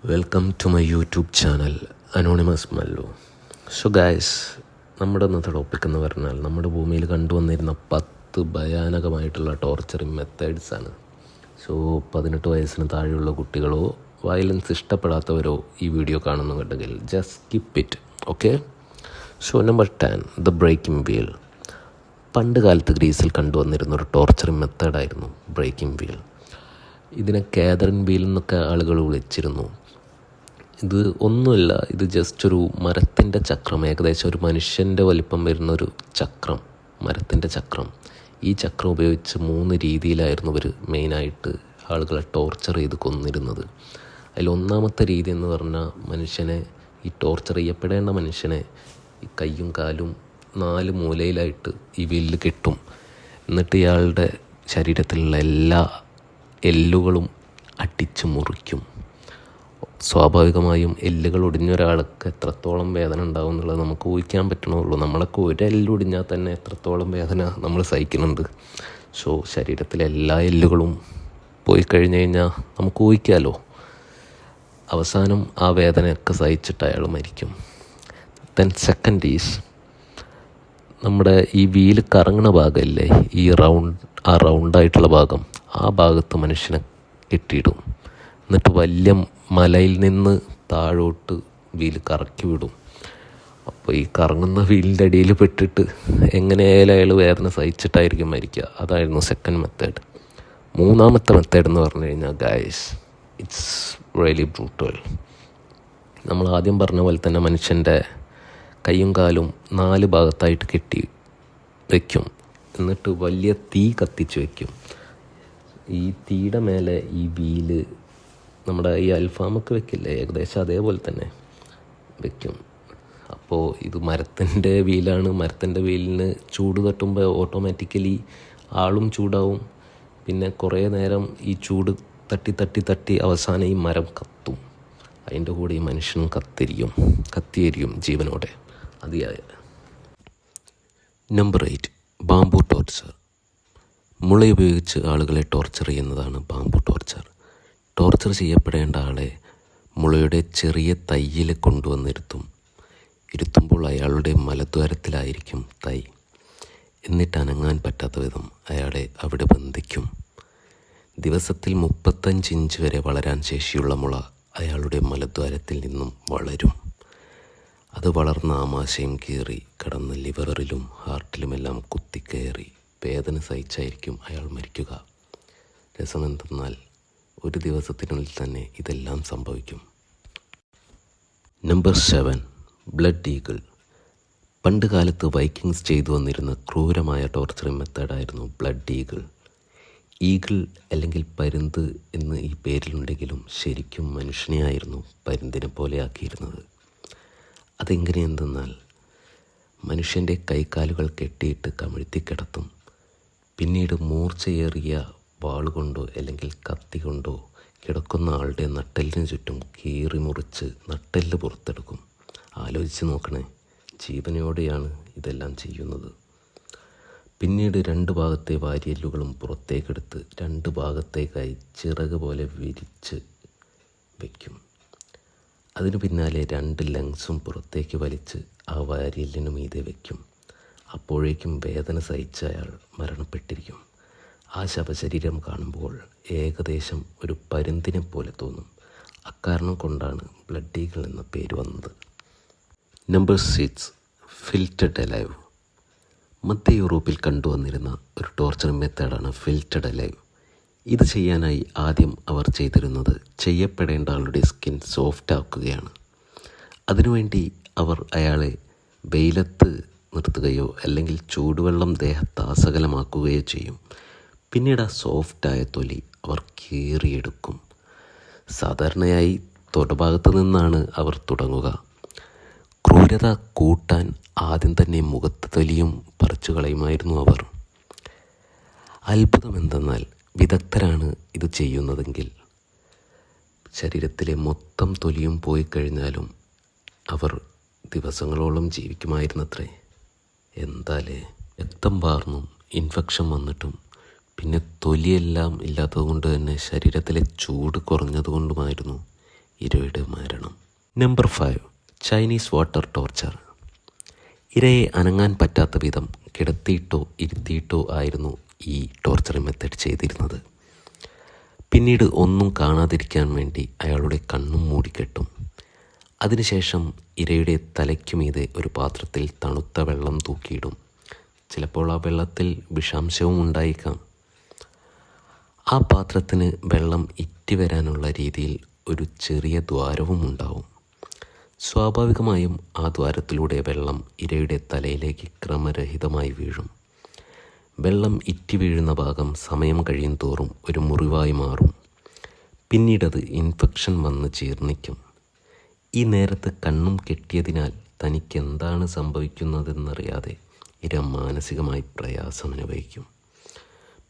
Welcome to my YouTube channel anonymous Mallu. So guys, നമ്മുടെ ഇന്നത്തെ topic എന്ന് പറഞ്ഞാൽ നമ്മുടെ ഭൂമിയിൽ കണ്ടുവന്നിരുന്ന 10 ഭയാനകമായിട്ടുള്ള ടോർച്ചറിങ് മെത്തേഡ്സാണ്. സോ 18 വയസ്സിന് താഴെയുള്ള കുട്ടികളോ വയലൻസ് ഇഷ്ടപ്പെടാത്തവരോ ഈ വീഡിയോ കാണുന്നുണ്ടെങ്കിൽ just skip it, okay? So number 10, the breaking wheel. പണ്ട് കാലത്ത് ഗ്രീസിൽ കണ്ടുവന്നിരുന്ന ഒരു ടോർച്ചറിങ് മെത്തേഡായിരുന്നു ബ്രേക്കിംഗ് വീൽ. ഇതിനെ കാതറിൻ വീൽ എന്നൊക്കെ ആളുകൾ വിളിച്ചിരുന്നു. ഇത് ഒന്നുമില്ല, ഇത് ജസ്റ്റ് ഒരു മരത്തിൻ്റെ ചക്രം, ഏകദേശം ഒരു മനുഷ്യൻ്റെ വലിപ്പം വരുന്നൊരു ചക്രം, മരത്തിൻ്റെ ചക്രം. ഈ ചക്രം ഉപയോഗിച്ച് 3 രീതിയിലായിരുന്നു ഇവർ മെയിനായിട്ട് ആളുകളെ ടോർച്ചർ ചെയ്ത് കൊന്നിരുന്നത്. അതിൽ ഒന്നാമത്തെ രീതി എന്ന് പറഞ്ഞാൽ മനുഷ്യനെ, ഈ ടോർച്ചർ ചെയ്യപ്പെടേണ്ട മനുഷ്യനെ ഈ കയ്യും കാലും 4 മൂലയിലായിട്ട് ഈ വില്ല് കെട്ടും. എന്നിട്ട് ഇയാളുടെ ശരീരത്തിലുള്ള എല്ലാ എല്ലുകളും അടിച്ച് മുറിക്കും. സ്വാഭാവികമായും എല്ലുകൾ ഒടിഞ്ഞ ഒരാൾക്ക് എത്രത്തോളം വേദന ഉണ്ടാവും എന്നുള്ളത് നമുക്ക് ഊഹിക്കാൻ പറ്റണുള്ളൂ. നമ്മളൊക്കെ ഒരു എല്ലൊടിഞ്ഞാൽ തന്നെ എത്രത്തോളം വേദന നമ്മൾ സഹിക്കുന്നുണ്ട്. സോ ശരീരത്തിലെ എല്ലാ എല്ലുകളും പോയി കഴിഞ്ഞ് കഴിഞ്ഞാൽ നമുക്ക് ഊഹിക്കാമല്ലോ. അവസാനം ആ വേദനയൊക്കെ സഹിച്ചിട്ട് അയാൾ മരിക്കും. ദെൻ സെക്കൻഡ് ഈസ്, നമ്മുടെ ഈ വീല് കറങ്ങണ ഭാഗമല്ലേ, ഈ റൗണ്ടായിട്ടുള്ള ഭാഗം, ആ ഭാഗത്ത് മനുഷ്യനെ കെട്ടിയിടും. എന്നിട്ട് വലിയ മലയിൽ നിന്ന് താഴോട്ട് വീല് കറക്കി വിടും. അപ്പോൾ ഈ കറങ്ങുന്ന വീലിൻ്റെ അടിയിൽ പെട്ടിട്ട് എങ്ങനെയായാലും അയാൾ വേദന സഹിച്ചിട്ടായിരിക്കും മരിക്കുക. അതായിരുന്നു സെക്കൻഡ് മെത്തേഡ്. മൂന്നാമത്തെ മെത്തേഡ് എന്ന് പറഞ്ഞു കഴിഞ്ഞാൽ ഗൈസ്, ഇറ്റ്സ് റിയലി ബ്രൂട്ടൽ. നമ്മൾ ആദ്യം പറഞ്ഞ പോലെ തന്നെ മനുഷ്യൻ്റെ കൈയും കാലും 4 ഭാഗത്തായിട്ട് കെട്ടി വയ്ക്കും. എന്നിട്ട് വലിയ തീ കത്തിച്ച് വയ്ക്കും. ഈ തീയുടെ മേലെ ഈ വീല്, നമ്മുടെ ഈ അൽഫാമൊക്കെ വെക്കില്ലേ, ഏകദേശം അതേപോലെ തന്നെ വെക്കും. അപ്പോൾ ഇത് മരത്തിൻ്റെ വീലാണ്. മരത്തിൻ്റെ വീലിന് ചൂട് തട്ടുമ്പോൾ ഓട്ടോമാറ്റിക്കലി ആളും ചൂടാവും. പിന്നെ കുറേ നേരം ഈ ചൂട് തട്ടി അവസാനം ഈ മരം കത്തും. അതിൻ്റെ കൂടെ ഈ മനുഷ്യനും കത്തിയെരിയും ജീവനോടെ അതിയായ. Number 8, bamboo torture. മുള ഉപയോഗിച്ച് ആളുകളെ ടോർച്ചർ ചെയ്യുന്നതാണ് ബാംബു ടോർച്ചർ. ടോർച്ചർ ചെയ്യപ്പെടേണ്ട ആളെ മുളയുടെ ചെറിയ തയ്യിൽ ഇരുത്തുമ്പോൾ അയാളുടെ മലദ്വാരത്തിലായിരിക്കും തൈ. എന്നിട്ട് അനങ്ങാൻ പറ്റാത്ത വിധം അയാളെ അവിടെ ബന്ധിക്കും. ദിവസത്തിൽ 35 ഇഞ്ച് വരെ വളരാൻ ശേഷിയുള്ള മുള അയാളുടെ മലദ്വാരത്തിൽ നിന്നും വളരും. അത് വളർന്ന ആമാശയം കീറി കടന്ന് ലിവറിലും ഹാർട്ടിലുമെല്ലാം കുത്തിക്കയറി വേദന സഹിച്ചായിരിക്കും അയാൾ മരിക്കുക. രസമെന്തെന്നാൽ ഒരു ദിവസത്തിനുള്ളിൽ തന്നെ ഇതെല്ലാം സംഭവിക്കും. Number 7, blood eagle. പണ്ട് കാലത്ത് വൈക്കിങ്സ് ചെയ്തു വന്നിരുന്ന ക്രൂരമായ ടോർച്ചറിങ് മെത്തേഡായിരുന്നു ബ്ലഡ് ഈഗിൾ. ഈഗിൾ അല്ലെങ്കിൽ പരുന്ത് എന്ന് ഈ പേരിലുണ്ടെങ്കിലും ശരിക്കും മനുഷ്യനെയായിരുന്നു പരുന്തിനെ പോലെ ആക്കിയിരുന്നത്. അതെങ്ങനെയെന്തെന്നാൽ മനുഷ്യൻ്റെ കൈക്കാലുകൾ കെട്ടിയിട്ട് കമിഴ്ത്തി കിടത്തും. പിന്നീട് മൂർച്ചയേറിയ വാളുകൊണ്ടോ അല്ലെങ്കിൽ കത്തി കൊണ്ടോ കിടക്കുന്ന ആളുടെ നട്ടെല്ലിന് ചുറ്റും കീറി മുറിച്ച് നട്ടെല്ല് പുറത്തെടുക്കും. ആലോചിച്ച് നോക്കണേ, ജീവനോടെയാണ് ഇതെല്ലാം ചെയ്യുന്നത്. പിന്നീട് 2 ഭാഗത്തെ വാരിയെല്ലുകളും പുറത്തേക്കെടുത്ത് 2 ഭാഗത്തേക്കായി ചിറക് പോലെ വിരിച്ച് വയ്ക്കും. അതിനു പിന്നാലെ 2 ലങ്സും പുറത്തേക്ക് വലിച്ച് ആ വാരിയെല്ലിനു മീതെ വയ്ക്കും. അപ്പോഴേക്കും വേദന സഹിച്ച അയാൾ മരണപ്പെട്ടിരിക്കും. ആ ശവശരീരം കാണുമ്പോൾ ഏകദേശം ഒരു പരുന്തിനെ പോലെ തോന്നും. അക്കാരണം കൊണ്ടാണ് ബ്ലഡ് ഈഗിൾ എന്ന പേര് വന്നത്. Number 6, filtered alive. മധ്യ യൂറോപ്പിൽ കണ്ടുവന്നിരുന്ന ഒരു ടോർച്ചറിങ് മെത്തേഡാണ് ഫിൽറ്റഡ് അലൈവ്. ഇത് ചെയ്യാനായി ആദ്യം അവർ ചെയ്തിരുന്നത് ചെയ്യപ്പെടേണ്ട ആളുടെ സ്കിൻ സോഫ്റ്റ് ആക്കുകയാണ്. അതിനുവേണ്ടി അവർ അയാളെ വെയിലത്ത് നിർത്തുകയോ അല്ലെങ്കിൽ ചൂടുവെള്ളം ദേഹത്താസകലമാക്കുകയോ ചെയ്യും. പിന്നീട് ആ സോഫ്റ്റായ തൊലി അവർ കീറിയെടുക്കും. സാധാരണയായി തൊടഭാഗത്ത് നിന്നാണ് അവർ തുടങ്ങുക. ക്രൂരത കൂട്ടാൻ ആദ്യം തന്നെ മുഖത്ത് തൊലിയും പറിച്ചു കളയുമായിരുന്നു അവർ. അത്ഭുതമെന്തെന്നാൽ വിദഗ്ധരാണ് ഇത് ചെയ്യുന്നതെങ്കിൽ ശരീരത്തിലെ മൊത്തം തൊലിയും പോയി കഴിഞ്ഞാലും അവർ ദിവസങ്ങളോളം ജീവിക്കുമായിരുന്നത്രേ. എന്താലേ, രക്തം വാർന്നും ഇൻഫെക്ഷൻ വന്നിട്ടും പിന്നെ തൊലിയെല്ലാം ഇല്ലാത്തതുകൊണ്ട് തന്നെ ശരീരത്തിലെ ചൂട് കുറഞ്ഞതുകൊണ്ടുമായിരുന്നു ഇരയുടെ മരണം. Number 5, Chinese water torture. ഇരയെ അനങ്ങാൻ പറ്റാത്ത വിധം കിടത്തിയിട്ടോ ഇരുത്തിയിട്ടോ ആയിരുന്നു ഈ ടോർച്ചറിങ് മെത്തേഡ് ചെയ്തിരുന്നത്. പിന്നീട് ഒന്നും കാണാതിരിക്കാൻ വേണ്ടി അയാളുടെ കണ്ണും മൂടിക്കെട്ടും. അതിനുശേഷം ഇരയുടെ തലയ്ക്കുമീതെ ഒരു പാത്രത്തിൽ തണുത്ത വെള്ളം തൂക്കിയിടും. ചിലപ്പോൾ ആ വെള്ളത്തിൽ വിഷാംശവും ഉണ്ടായേക്കാം. ആ പാത്രത്തിന് വെള്ളം ഇറ്റി വരാനുള്ള രീതിയിൽ ഒരു ചെറിയ ദ്വാരവും ഉണ്ടാവും. സ്വാഭാവികമായും ആ ദ്വാരത്തിലൂടെ വെള്ളം ഇരയുടെ തലയിലേക്ക് ക്രമരഹിതമായി വീഴും. വെള്ളം ഇറ്റി വീഴുന്ന ഭാഗം സമയം കഴിയും തോറും ഒരു മുറിവായി മാറും. പിന്നീടത് ഇൻഫെക്ഷൻ വന്ന് ജീർണിക്കും. ഈ നേരത്ത് കണ്ണും കെട്ടിയതിനാൽ തനിക്കെന്താണ് സംഭവിക്കുന്നതെന്നറിയാതെ ഇര മാനസികമായി പ്രയാസമനുഭവിക്കും.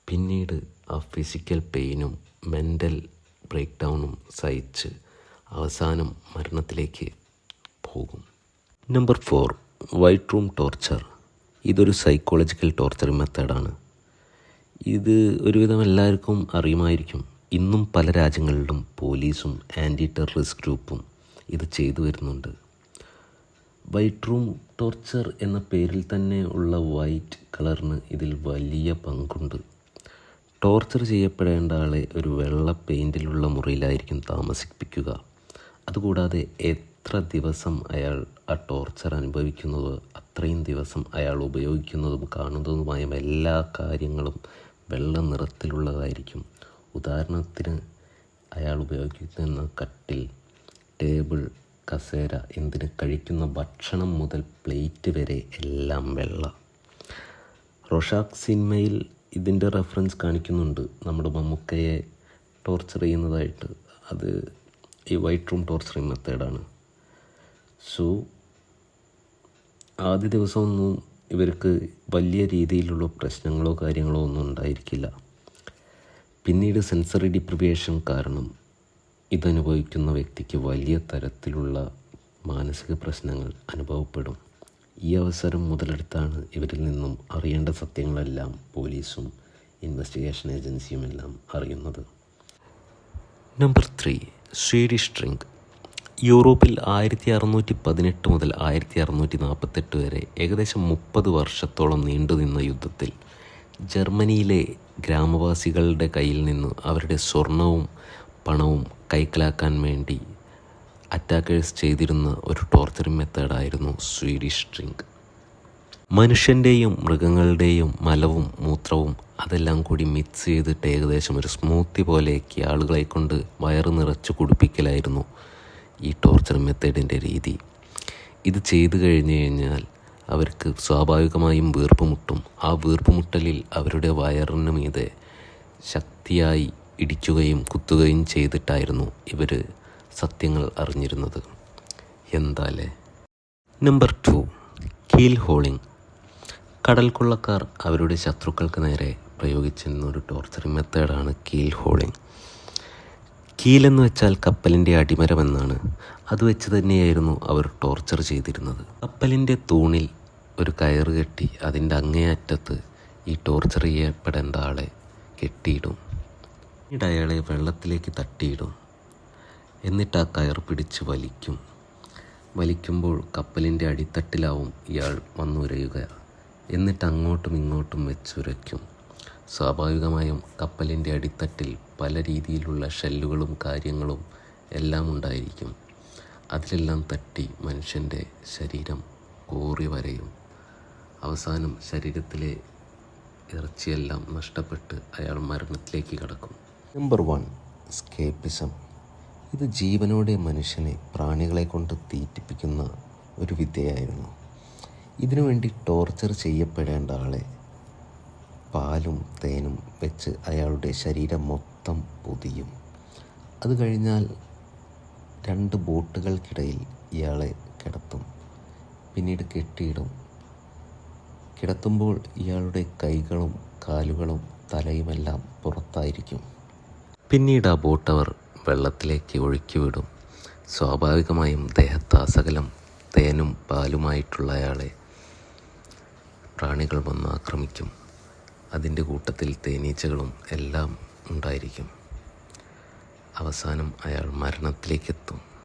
പിന്നീട് ആ ഫിസിക്കൽ പെയിനും മെൻ്റൽ ബ്രേക്ക് ഡൗണും സഹിച്ച് അവസാനം മരണത്തിലേക്ക് പോകും. Number 4, white room torture. ഇതൊരു സൈക്കോളജിക്കൽ ടോർച്ചർ മെത്തേഡാണ്. ഇത് ഒരുവിധം എല്ലാവർക്കും അറിയുമായിരിക്കും. ഇന്നും പല രാജ്യങ്ങളിലും പോലീസും ആൻറ്റി ടെററിസ്റ്റ് ഗ്രൂപ്പും ഇത് ചെയ്തു വരുന്നുണ്ട്. വൈറ്റ് റൂം ടോർച്ചർ എന്ന പേരിൽ തന്നെ ഉള്ള വൈറ്റ് കളറിന് ഇതിൽ വലിയ പങ്കുണ്ട്. ടോർച്ചർ ചെയ്യപ്പെടേണ്ട ആളെ ഒരു വെള്ള പെയിൻറ്റിലുള്ള മുറിയിലായിരിക്കും താമസിപ്പിക്കുക. അതുകൂടാതെ എത്ര ദിവസം അയാൾ ആ ടോർച്ചർ അനുഭവിക്കുന്നതോ അത്രയും ദിവസം അയാൾ ഉപയോഗിക്കുന്നതും കാണുന്നതുമായ എല്ലാ കാര്യങ്ങളും വെള്ള നിറത്തിലുള്ളതായിരിക്കും. ഉദാഹരണത്തിന് അയാൾ ഉപയോഗിക്കുന്ന കട്ടിൽ, ടേബിൾ, കസേര, എന്തിന് കഴിക്കുന്ന ഭക്ഷണം മുതൽ പ്ലേറ്റ് വരെ എല്ലാം വെള്ള. റോഷാക്ക് സിനിമയിൽ ഇതിൻ്റെ റെഫറൻസ് കാണിക്കുന്നുണ്ട്. നമ്മുടെ മമ്മൂക്കയെ ടോർച്ചർ ചെയ്യുന്നതായിട്ട്. അത് ഈ വൈറ്റ് റൂം ടോർച്ചറിങ് മെത്തേഡാണ്. സോ ആദ്യ ദിവസമൊന്നും ഇവർക്ക് വലിയ രീതിയിലുള്ള പ്രശ്നങ്ങളോ കാര്യങ്ങളോ ഒന്നും ഉണ്ടായിരിക്കില്ല. പിന്നീട് സെൻസറി ഡിപ്രിവേഷൻ കാരണം ഇതനുഭവിക്കുന്ന വ്യക്തിക്ക് വലിയ തരത്തിലുള്ള മാനസിക പ്രശ്നങ്ങൾ അനുഭവപ്പെടും. ഈ അവസരം മുതലെടുത്താണ് ഇവരിൽ നിന്നും അറിയേണ്ട സത്യങ്ങളെല്ലാം പോലീസും ഇൻവെസ്റ്റിഗേഷൻ ഏജൻസിയുമെല്ലാം അറിയുന്നത്. Number 3, Swedish drink. യൂറോപ്പിൽ 1618 മുതൽ 1648 വരെ ഏകദേശം 30 വർഷത്തോളം നീണ്ടുനിന്ന യുദ്ധത്തിൽ ജർമ്മനിയിലെ ഗ്രാമവാസികളുടെ കയ്യിൽ നിന്ന് അവരുടെ സ്വർണവും പണവും കൈക്കലാക്കാൻ വേണ്ടി അറ്റാക്കേഴ്സ് ചെയ്തിരുന്ന ഒരു ടോർച്ചറിങ് മെത്തേഡായിരുന്നു സ്വീഡിഷ് ഡ്രിങ്ക്. മനുഷ്യൻ്റെയും മൃഗങ്ങളുടെയും മലവും മൂത്രവും അതെല്ലാം കൂടി മിക്സ് ചെയ്തിട്ട് ഏകദേശം ഒരു സ്മൂത്തി പോലെയാക്കി ആളുകളെ കൊണ്ട് വയറ് നിറച്ച് കുടിപ്പിക്കലായിരുന്നു ഈ ടോർച്ചർ മെത്തേഡിൻ്റെ രീതി. ഇത് ചെയ്തു കഴിഞ്ഞാൽ അവർക്ക് സ്വാഭാവികമായും വീർപ്പുമുട്ടും. ആ വീർപ്പുമുട്ടലിൽ അവരുടെ വയറിന് മീതെ ശക്തിയായി ഇടിക്കുകയും കുത്തുകയും ചെയ്തിട്ടായിരുന്നു ഇവർ സത്യങ്ങൾ അറിഞ്ഞിരുന്നത്. എന്താലേ. നമ്പർ 2, കീൽ ഹോളിംഗ്. കടൽ കൊള്ളക്കാർ അവരുടെ ശത്രുക്കൾക്ക് നേരെ പ്രയോഗിച്ചിരുന്നൊരു ടോർച്ചറിങ് മെത്തേഡാണ് കീൽ ഹോളിംഗ്. കീലെന്ന് വെച്ചാൽ കപ്പലിൻ്റെ അടിമരമെന്നാണ്. അത് വെച്ച് തന്നെയായിരുന്നു അവർ ടോർച്ചർ ചെയ്തിരുന്നത്. കപ്പലിൻ്റെ തൂണിൽ ഒരു കയറ് കെട്ടി അതിൻ്റെ അങ്ങേയറ്റത്ത് ഈ ടോർച്ചർ ചെയ്യപ്പെടേണ്ട ആളെ കെട്ടിയിടും. പിന്നീട് അയാളെ വെള്ളത്തിലേക്ക് തട്ടിയിടും. എന്നിട്ട് ആ കയർ പിടിച്ച് വലിക്കുമ്പോൾ കപ്പലിൻ്റെ അടിത്തട്ടിലാവും ഇയാൾ വന്നുരയുക. എന്നിട്ട് അങ്ങോട്ടും ഇങ്ങോട്ടും വെച്ചുരയ്ക്കും. സ്വാഭാവികമായും കപ്പലിൻ്റെ അടിത്തട്ടിൽ പല രീതിയിലുള്ള ഷെല്ലുകളും കാര്യങ്ങളും എല്ലാം ഉണ്ടായിരിക്കും. അതിലെല്ലാം തട്ടി മനുഷ്യൻ്റെ ശരീരം കോറി വരയും. അവസാനം ശരീരത്തിലെ ഇറച്ചിയെല്ലാം നഷ്ടപ്പെട്ട് അയാൾ മരണത്തിലേക്ക് കടക്കും. നമ്പർ 1, സ്കേപ്പിസം. ഇത് ജീവനോടെ മനുഷ്യനെ പ്രാണികളെ കൊണ്ട് തീറ്റിപ്പിക്കുന്ന ഒരു വിദ്യയായിരുന്നു. ഇതിനുവേണ്ടി ടോർച്ചർ ചെയ്യപ്പെടേണ്ട ആളെ പാലും തേനും വെച്ച് അയാളുടെ ശരീരം മൊത്തം പൊതിയും. അത് കഴിഞ്ഞാൽ 2 ബോട്ടുകൾക്കിടയിൽ ഇയാളെ കിടത്തും. പിന്നീട് കെട്ടിയിടും. കിടത്തുമ്പോൾ ഇയാളുടെ കൈകളും കാലുകളും തലയുമെല്ലാം പുറത്തായിരിക്കും. പിന്നീട് ആ ബോട്ട് അവർ വെള്ളത്തിലേക്ക് ഒഴുക്കിവിടും. സ്വാഭാവികമായും ദേഹത്താസകലം തേനും പാലുമായിട്ടുള്ള അയാളെ പ്രാണികൾ വന്ന് ആക്രമിക്കും. അതിൻ്റെ കൂട്ടത്തിൽ തേനീച്ചകളും എല്ലാം ഉണ്ടായിരിക്കും. അവസാനം അയാൾ മരണത്തിലേക്കെത്തും.